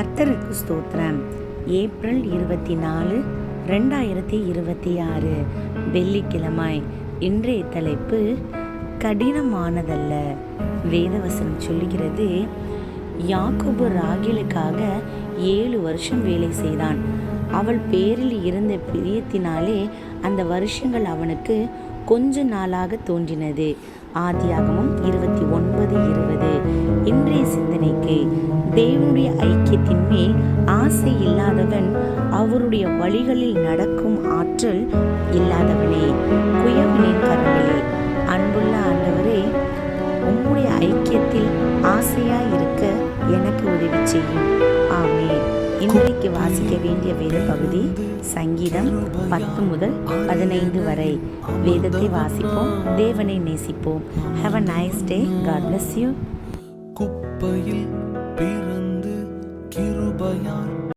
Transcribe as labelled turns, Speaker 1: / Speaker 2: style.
Speaker 1: கர்த்தருக்கு ஸ்தோத்திரம். ஏப்ரல் 24, 2026 வெள்ளிக்கிழமை. இன்றைய தலைப்பு கடினமானதல்ல. வேதவசனம் சொல்லுகிறது, யாக்கோபு ராகேலுக்காக 7 வருஷம் வேலை செய்தான். அவள் பேரில் இருந்த பிரியத்தினாலே அந்த வருஷங்கள் அவனுக்கு கொஞ்ச நாளாக தோன்றினது. ஆதியாகமம் 29:20. இன்றைய சிந்தனைக்கு, தேவனுடைய ஐக்கியத்தின் மேல் ஆசை இல்லாதவன் அவருடைய வழிகளில் நடக்கும் ஆற்றல் இல்லாதவனே. குயவனின் கரங்களே, அன்புள்ள ஆண்டவரே, உம்முடைய ஐக்கியத்தில் ஆசையாயிருக்க எனக்கு உதவி செய்யும். ஆமென். இன்றைக்கு வாசிக்க வேண்டிய வேத பகுதி சங்கீதம் 10 முதல் 15 வரை. வேதத்தை வாசிப்போம், தேவனை நேசிப்போம். Have a nice day. God bless you.
Speaker 2: குப்பையில் பிறந்து கிருபையால்